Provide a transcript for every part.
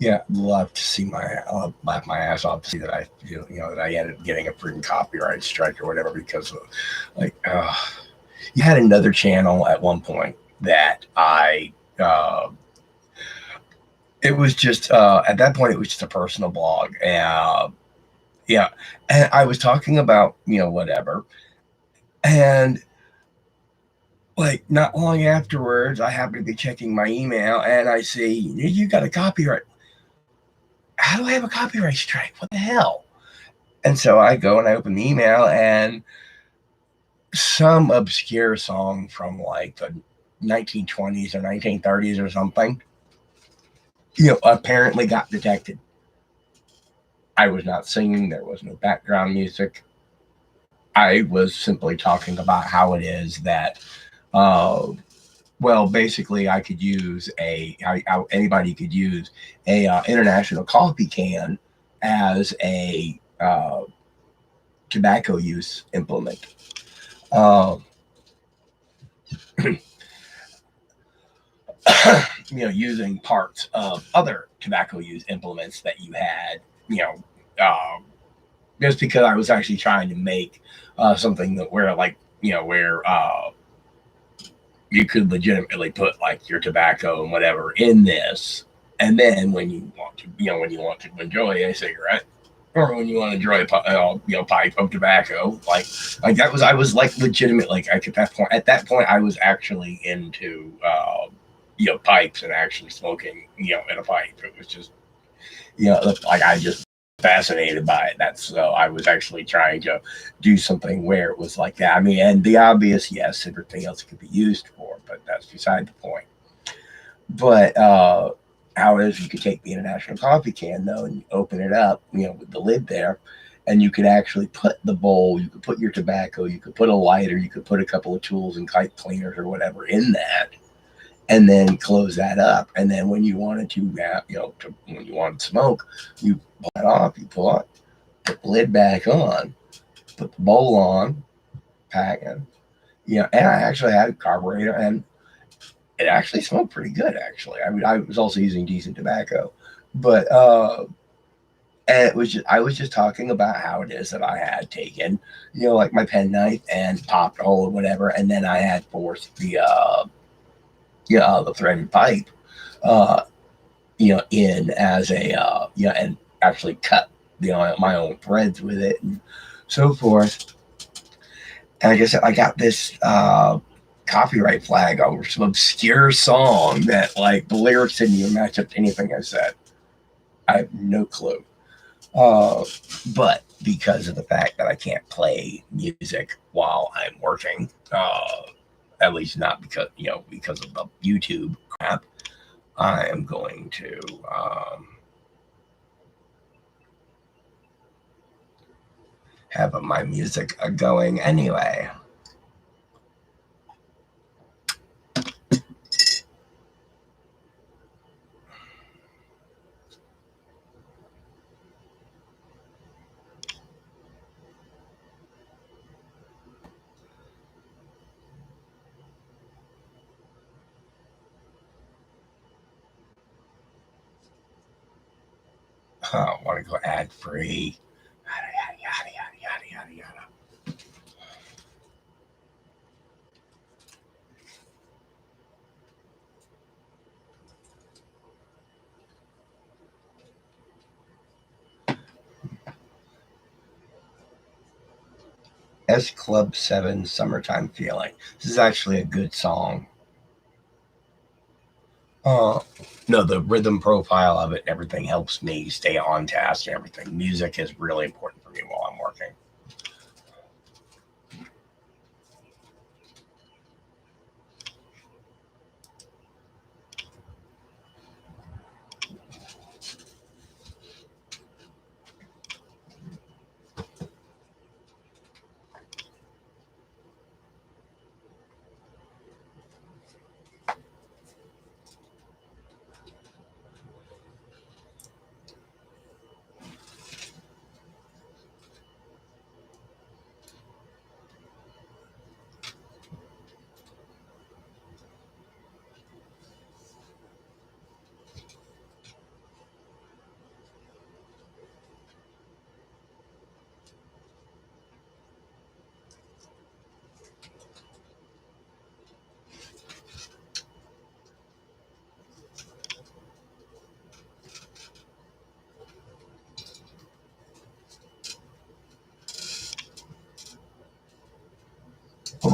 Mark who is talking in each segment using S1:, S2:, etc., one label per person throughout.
S1: Yeah, love to see laugh my ass off to see that that I ended up getting a freaking copyright strike or whatever because of, like, you had another channel at one point that it was just at that point it was just a personal blog. Yeah, and I was talking about whatever, and like not long afterwards, I happen to be checking my email and I see you got a copyright. How do I have a copyright strike? What the hell? And so I go and I open the email, and some obscure song from like the 1920s or 1930s or something, apparently got detected. I was not singing. There was no background music. I was simply talking about how it is that, uh, well, basically, I could use how anybody could use a international coffee can as a tobacco use implement. Uh, using parts of other tobacco use implements that you had, you know, uh, just because I was actually trying to make something that where like where you could legitimately put like your tobacco and whatever in this, and then when you want to enjoy a cigarette, or when you want to enjoy a pipe of tobacco, like that was I was like legitimate like at that point I was actually into pipes and actually smoking in a pipe. It was just like I just fascinated by it. That's so I was actually trying to do something where it was like that. I mean, and the obvious, yes, everything else could be used for, but that's beside the point. But how it is you could take the international coffee can though and open it up, with the lid there, and you could actually put the bowl, you could put your tobacco, you could put a lighter, you could put a couple of tools and pipe cleaners or whatever in that, and then close that up. And then when you wanted when you wanted to smoke, you pull that off, you pull it, put the lid back on, put the bowl on, pack it. And I actually had a carburetor, and it actually smelled pretty good. Actually, I mean, I was also using decent tobacco, but and it was just I was just talking about how it is that I had taken, like my penknife and popped a hole or whatever, and then I had forced the threaded pipe, uh, in as a and actually cut my own threads with it and so forth. And like I said, I got this copyright flag over some obscure song that like the lyrics didn't even match up to anything I said. I have no clue. Uh, but because of the fact that I can't play music while I'm working, at least not because of the YouTube crap, I am going to have my music going anyway. I want to go ad free. Yada, yada, yada, yada, yada, yada. S Club 7 Summertime Feeling. This is actually a good song. Uh, no, the rhythm profile of it, everything helps me stay on task and everything. Music is really important for me while I'm working.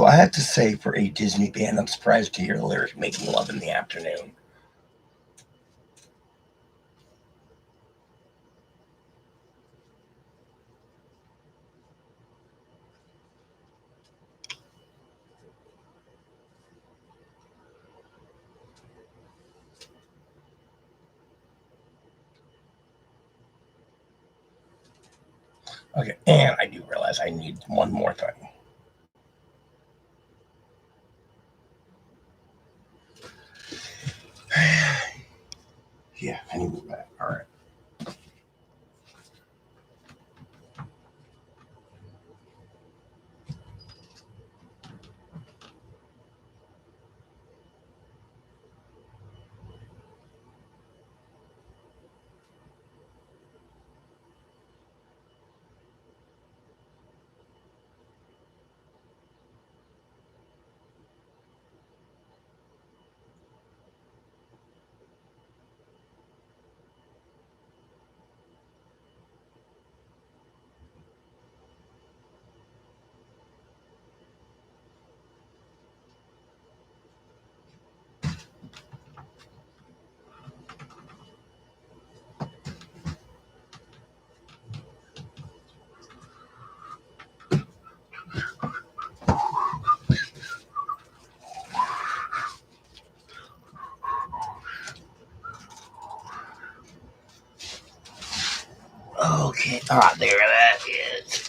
S1: I have to say, for a Disney band, I'm surprised to hear the lyrics "Making Love in the Afternoon." Okay, and I do realize I need one more thing. Yeah, I need that. All right. Okay. Ah, there that is.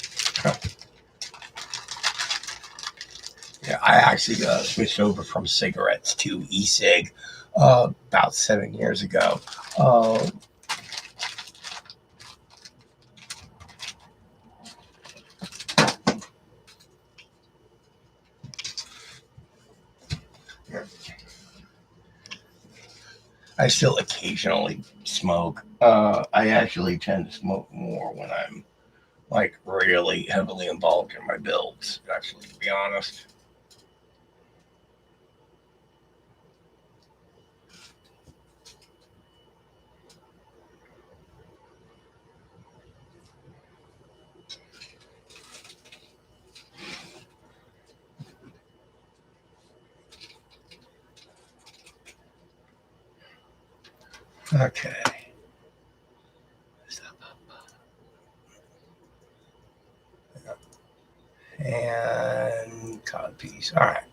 S1: Yeah, I actually switched over from cigarettes to e-cig about 7 years ago. Uh, I still occasionally smoke. I actually tend to smoke more when I'm like really heavily involved in my builds. Actually, to be honest. Okay. And codpiece. All right.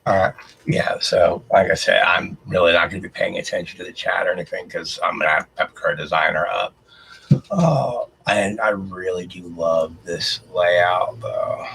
S1: All right. Yeah. So, like I said, I'm really not going to be paying attention to the chat or anything because I'm going to have Epicard Designer up. And I really do love this layout, though.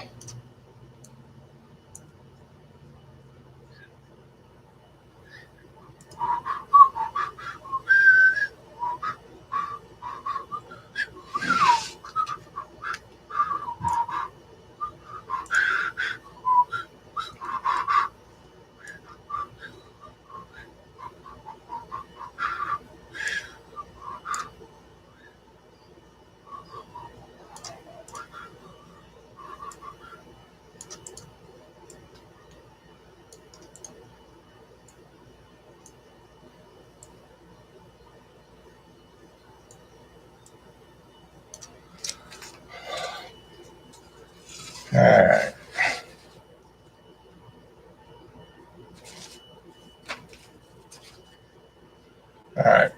S1: All right. All right.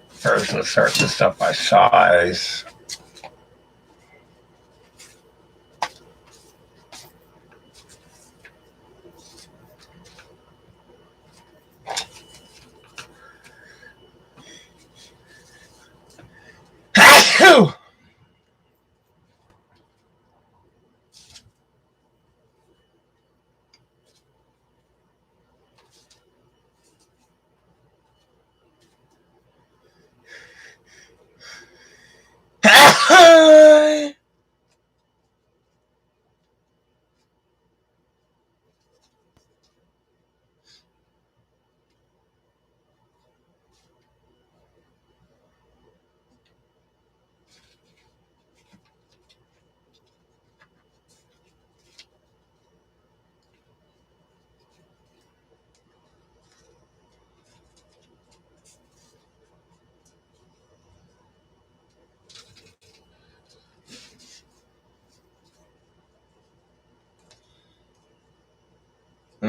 S1: First, let's start this stuff by size.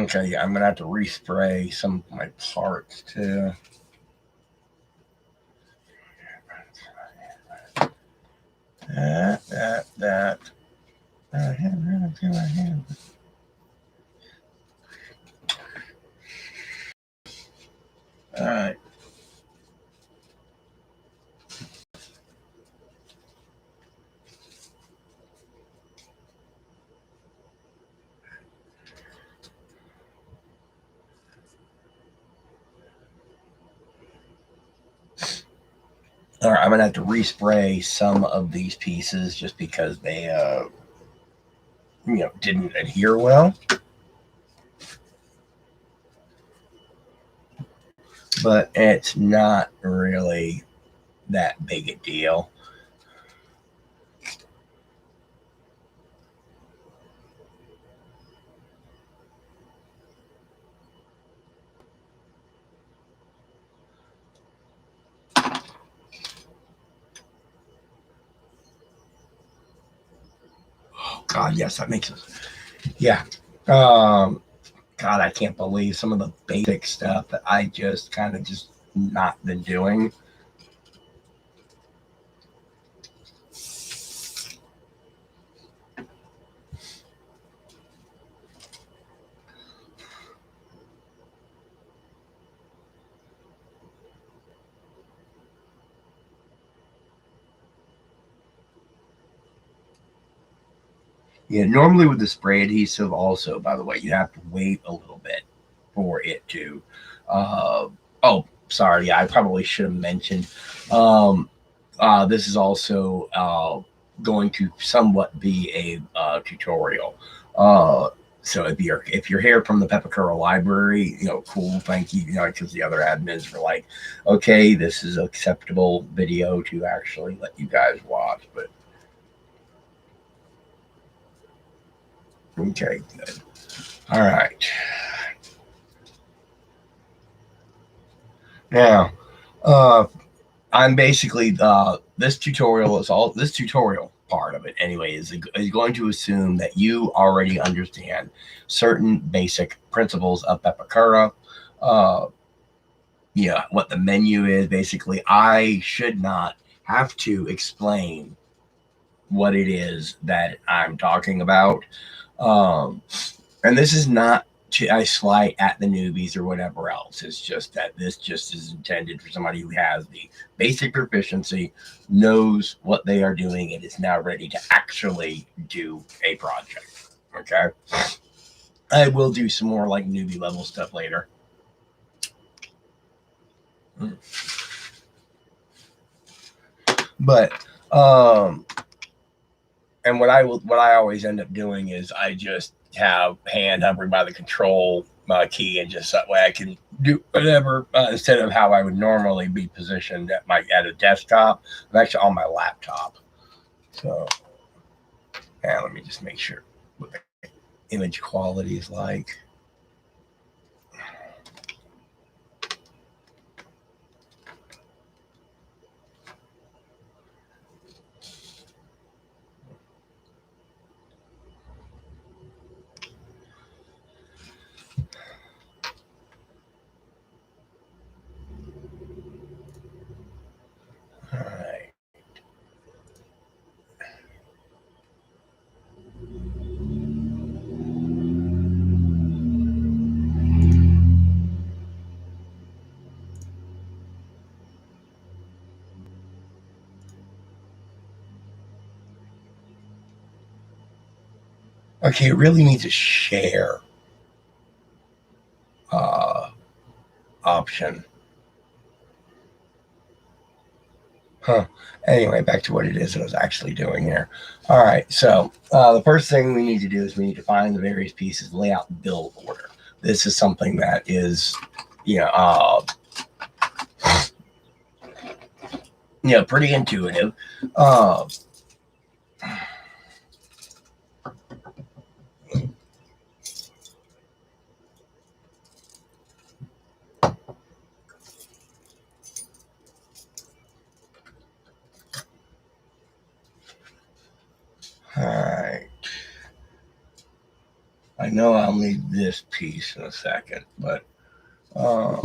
S1: Okay, yeah, I'm gonna have to respray some of my parts too. That. All right. All right, I'm gonna have to respray some of these pieces just because they, didn't adhere well. But it's not really that big a deal. Oh God, yes, that makes sense. Yeah. God, I can't believe some of the basic stuff that I just kind of just not been doing. Yeah, normally with the spray adhesive, also, by the way, you have to wait a little bit for it to. Uh, oh, sorry. Yeah, I probably should have mentioned. Um, this is also going to somewhat be a tutorial. Uh, so if you're here from the Pepakura library, cool, thank you. Because the other admins were like, okay, this is acceptable video to actually let you guys watch, but okay, good. All right. Now, uh, I'm basically this tutorial part of it anyway is going to assume that you already understand certain basic principles of Pepakura. Uh, yeah, what the menu is. Basically, I should not have to explain what it is that I'm talking about. Um, and this is not a slight at the newbies or whatever else. It's just that this just is intended for somebody who has the basic proficiency, knows what they are doing, and is now ready to actually do a project. Okay. I will do some more like newbie level stuff later. But and what I always end up doing is I just have hand hovering by the control key, and just that way I can do whatever instead of how I would normally be positioned at a desktop. I'm actually on my laptop. So yeah, let me just make sure what the image quality is like. All right. Okay, it really needs a share uh, option. Huh. Anyway, back to what it is that I was actually doing here. All right. So the first thing we need to do is we need to find the various pieces, lay out the build order. This is something that is, you know, uh, pretty intuitive. Uh, all right. know I'll need this piece in a second, but I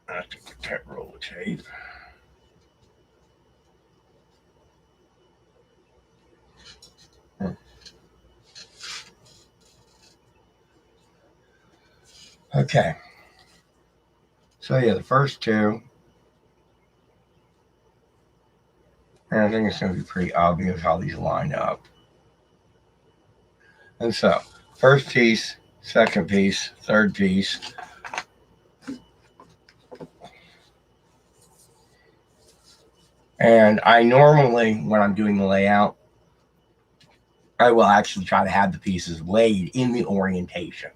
S1: have to get that roll of tape. Okay. So yeah, the first two, and I think it's going to be pretty obvious how these line up. And so, first piece, second piece, third piece. And I normally, when I'm doing the layout, I will actually try to have the pieces laid in the orientation.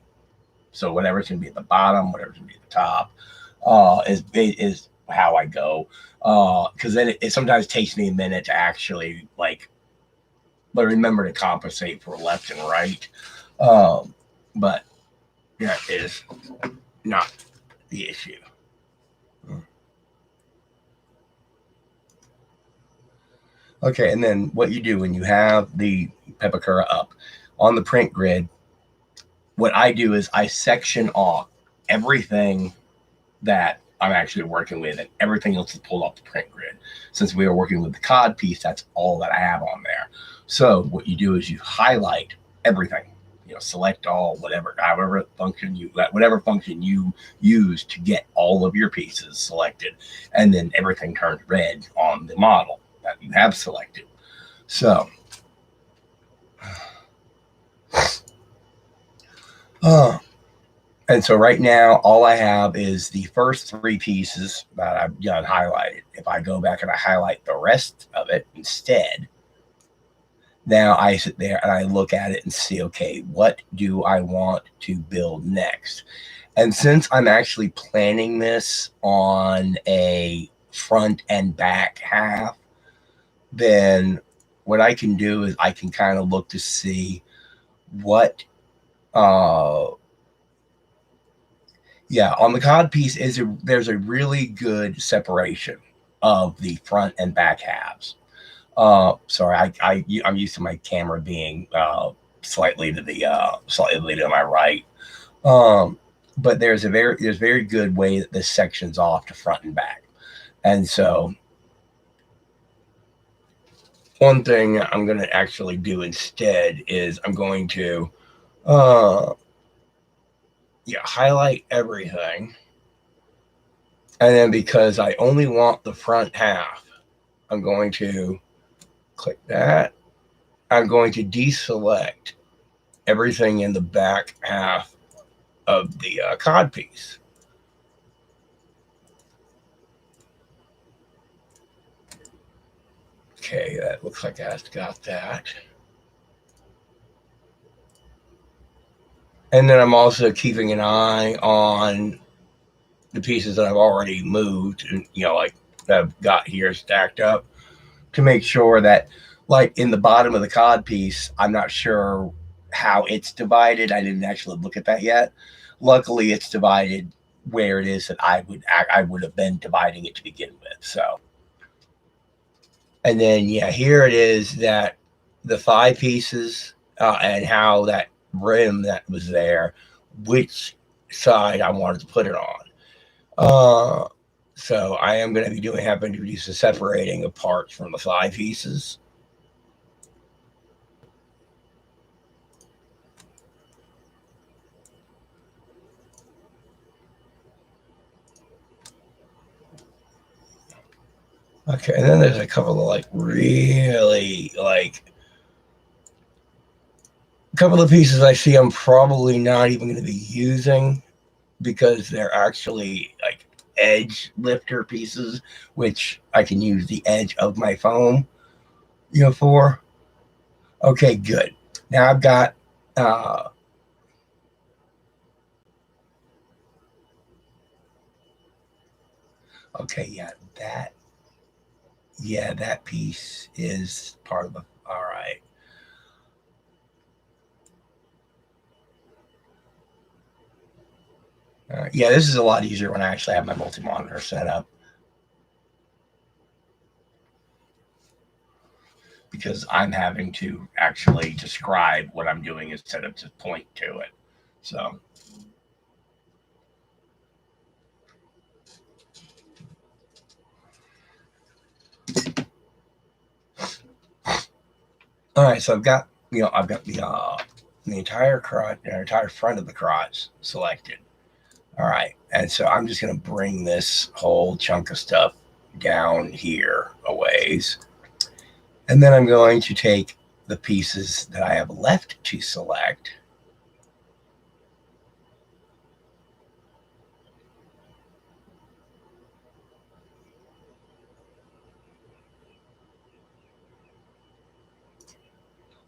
S1: So whatever's going to be at the bottom, whatever's going to be at the top, is how I go. Because then it sometimes takes me a minute to actually but remember to compensate for left and right. But that is not the issue. Okay, and then what you do when you have the Pepakura up on the print grid, what I do is I section off everything that I'm actually working with, and everything else is pulled off the print grid. Since we are working with the cod piece, that's all that I have on there. So what you do is you highlight everything, select all, whatever function you use to get all of your pieces selected, and then everything turns red on the model that you have selected. So and so right now, all I have is the first three pieces that I've got highlighted. If I go back and I highlight the rest of it instead, now I sit there and I look at it and see, okay, what do I want to build next? And since I'm actually planning this on a front and back half, then what I can do is I can kind of look to see what on the cod piece there's a really good separation of the front and back halves. Sorry, I'm used to my camera being slightly to my right. But there's very good way that this section's off to front and back. And so one thing I'm going to actually do instead is I'm going to highlight everything. And then because I only want the front half, I'm going to click that. I'm going to deselect everything in the back half of the cod piece. Okay, that looks like I've got that. And then I'm also keeping an eye on the pieces that I've already moved, and that I've got here stacked up, to make sure that, like in the bottom of the cod piece, I'm not sure how it's divided. I didn't actually look at that yet. Luckily, it's divided where it is that I would have been dividing it to begin with. So, and then here it is that the thigh pieces and how that rim that was there, which side I wanted to put it on. So I am going to be having to do some separating of parts from the thigh pieces. Okay, and then there's a couple of really a couple of pieces I see I'm probably not even going to be using because they're actually edge lifter pieces, which I can use the edge of my foam, for. Okay, good. Now I've got okay, that piece is part of the, all right. This is a lot easier when I actually have my multi-monitor set up. because I'm having to actually describe what I'm doing instead of just point to it. So, all right, so I've got the entire crotch, the entire front of the crotch selected. All right, and so I'm just going to bring this whole chunk of stuff down here a ways, and then I'm going to take the pieces that I have left to select.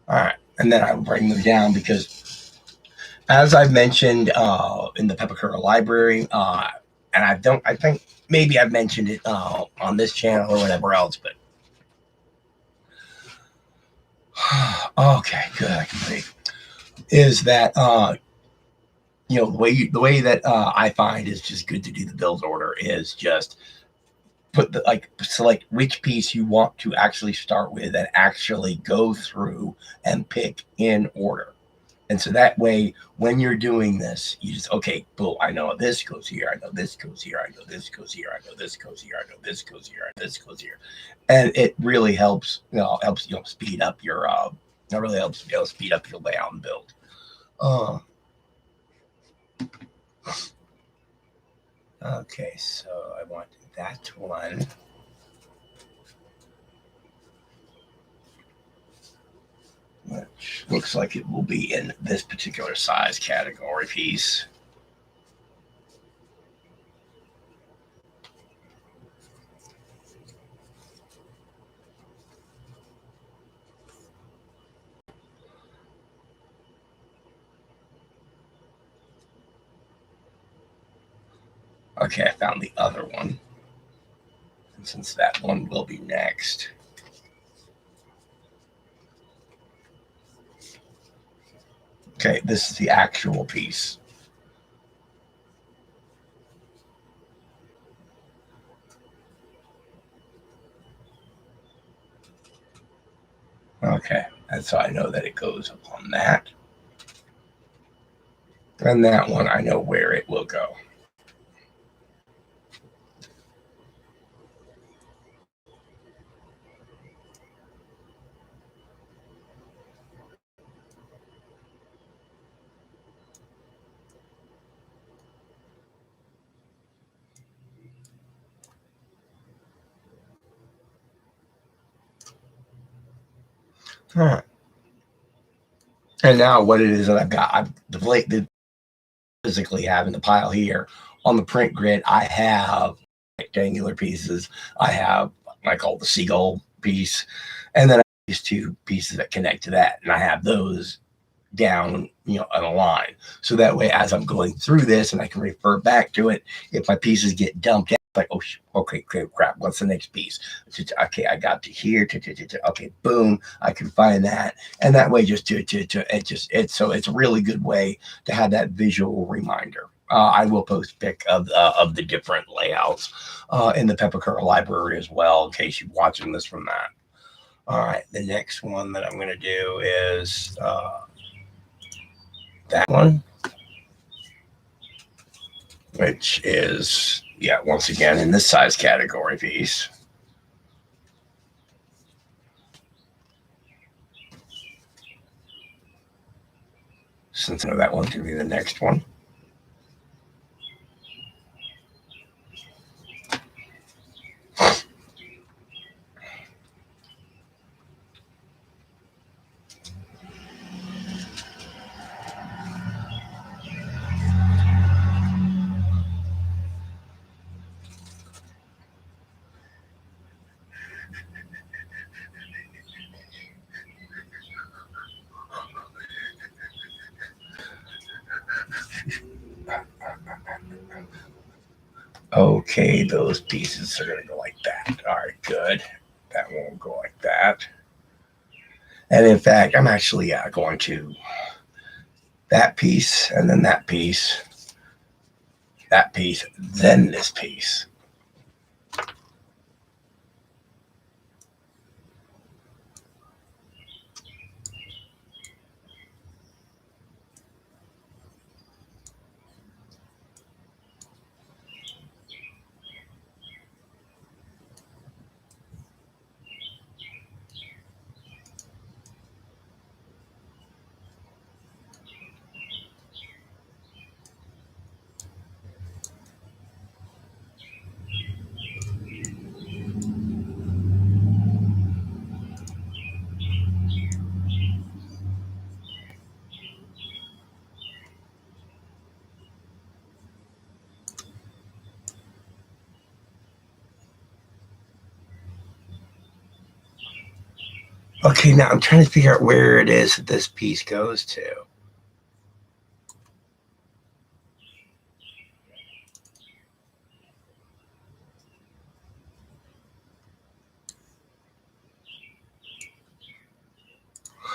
S1: All right, and then I'll bring them down because, as I've mentioned in the Pepakura library, and I think maybe I've mentioned it on this channel or whatever else, but okay, good, I can breathe. Is that the way that I find is just good to do the build order is just select which piece you want to actually start with and actually go through and pick in order. And so that way, when you're doing this, you just, okay, boom, I know this goes here. I know this goes here. I know this goes here. I know this goes here. I know this goes here. And this goes here. And it really helps, speed up your, it really helps, speed up your layout and build. Okay, so I want that one. Which looks like it will be in this particular size category piece. Okay, I found the other one. And since that one will be next. Okay, this is the actual piece. Okay, and so I know that it goes on that. And that one, I know where it will go. All right. And now what it is that I've got, the physically have in the pile here on the print grid, I have rectangular pieces. I have what I call the seagull piece, and then I have these two pieces that connect to that, and I have those down, on a line. So that way, as I'm going through this, and I can refer back to it, if my pieces get dumped out, like, oh, okay, crap, what's the next piece? Okay, I got to here. Okay, boom, I can find that, and that way, so it's a really good way to have that visual reminder. I will post a pic of the different layouts in the Pepakura library as well, in case you're watching this from that. All right, the next one that I'm going to do is that one, which is, once again, in this size category piece. Since I know that one's going to be the next one. Okay, those pieces are going to go like that. All right, good. That won't go like that. And in fact, I'm actually going to that piece, and then that piece, then this piece. Okay, now I'm trying to figure out where it is that this piece goes to.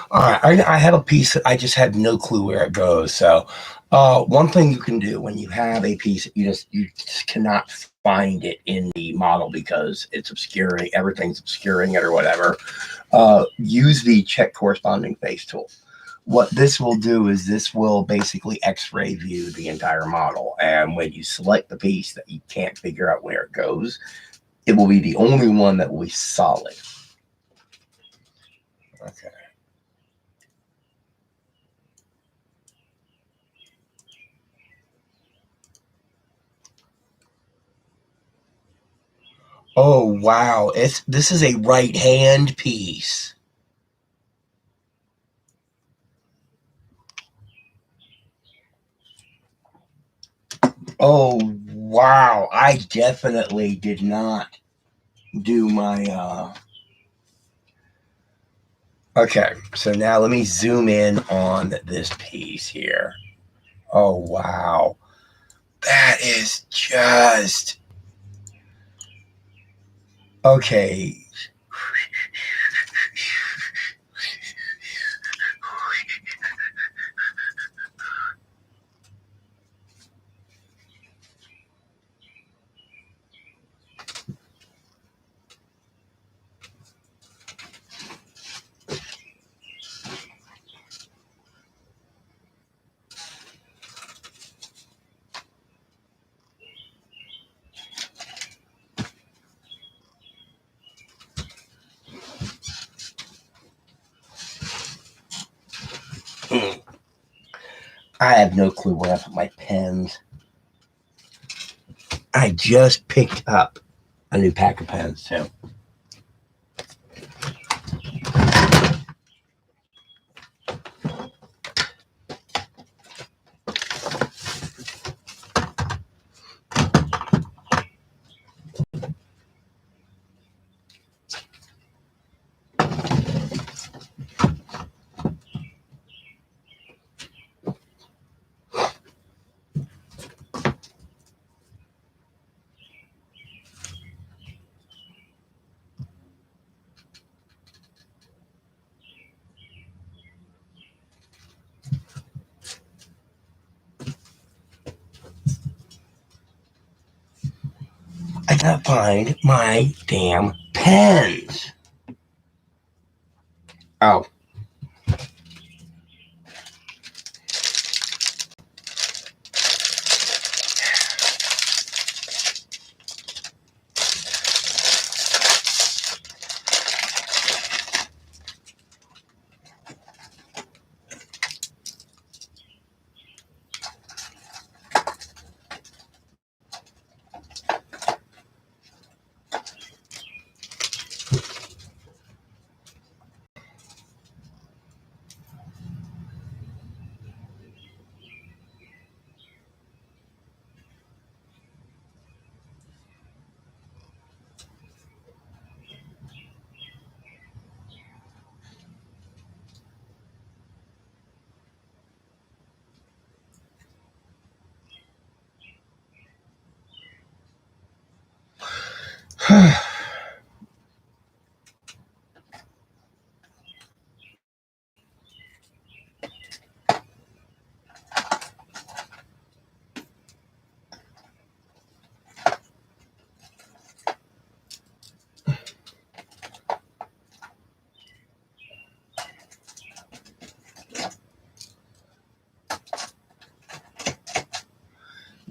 S1: All right, I have a piece that I just had no clue where it goes. So, one thing you can do when you have a piece, you just cannot find it in the model because it's obscuring, everything's obscuring it or whatever. Use the check corresponding face tool. What this will do is this will basically X-ray view the entire model, and when you select the piece that you can't figure out where it goes, it will be the only one that will be solid. Okay. Oh wow, this is a right hand piece. Oh wow, I definitely did not do my okay, so now let me zoom in on this piece here. Oh wow. That is just okay. I have no clue where I put my pens. I just picked up a new pack of pens too. I gotta find my damn pens. Oh,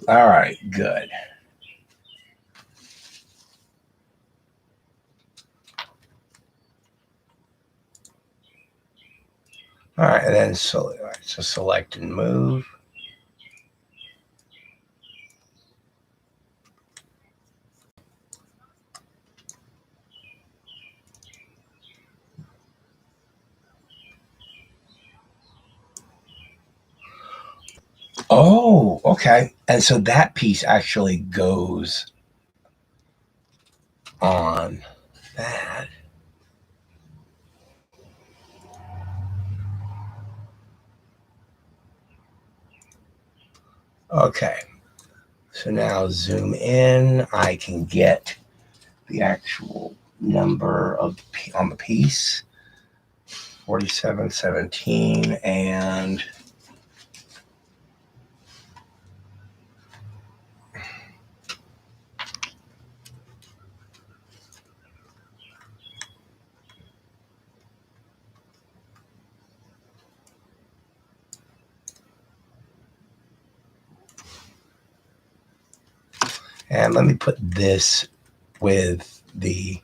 S1: all right, good. All right, and then so select and move. Oh, okay. And so that piece actually goes on that. Okay, so now zoom in. I can get the actual number of on the piece, 4717, and let me put this with the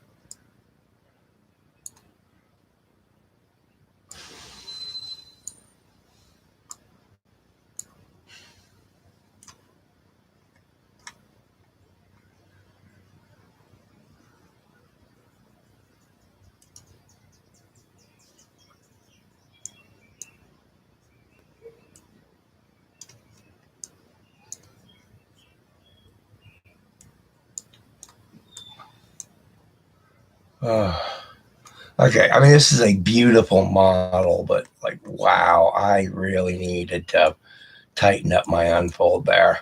S1: okay. I mean, this is a beautiful model, but like, wow, I really needed to tighten up my unfold there.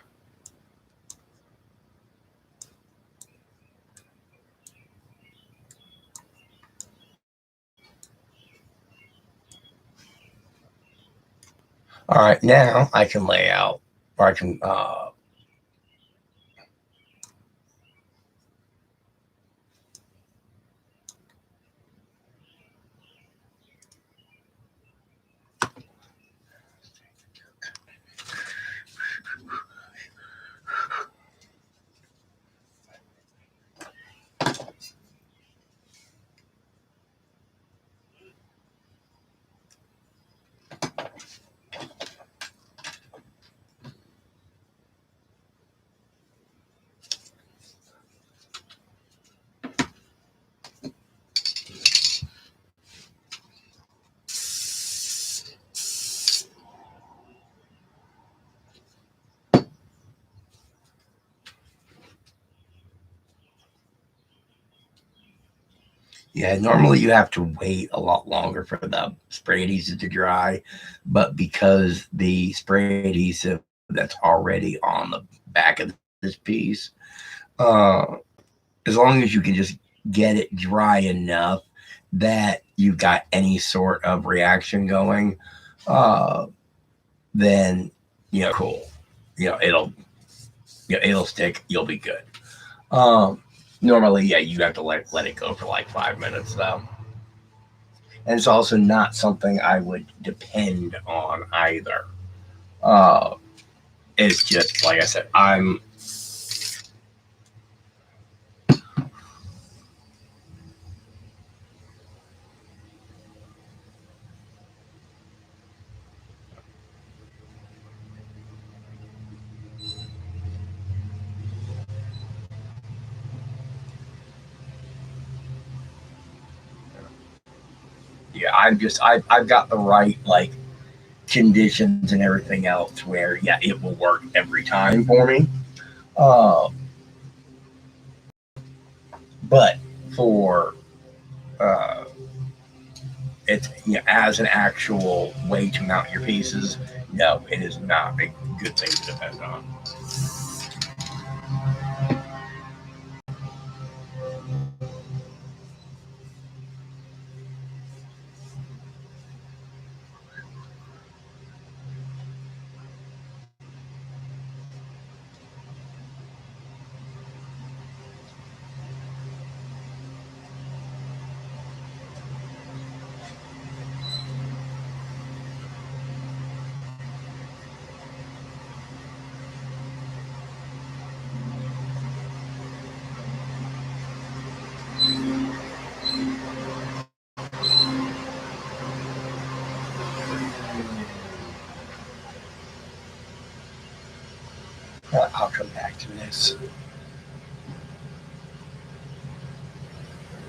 S1: All right, now I can lay out, or I can yeah, normally you have to wait a lot longer for the spray adhesive to dry, but because the spray adhesive that's already on the back of this piece, uh, as long as you can just get it dry enough that you've got any sort of reaction going, uh, then cool. It'll stick. You'll be good. Um, Normally, yeah, you have to let it go for like 5 minutes though. And it's also not something I would depend on either. Uh, it's just like I said, I've got the right like conditions and everything else where yeah, it will work every time for me. Uh, but for uh, it's as an actual way to mount your pieces, no, it is not a good thing to depend on. I'll come back to this.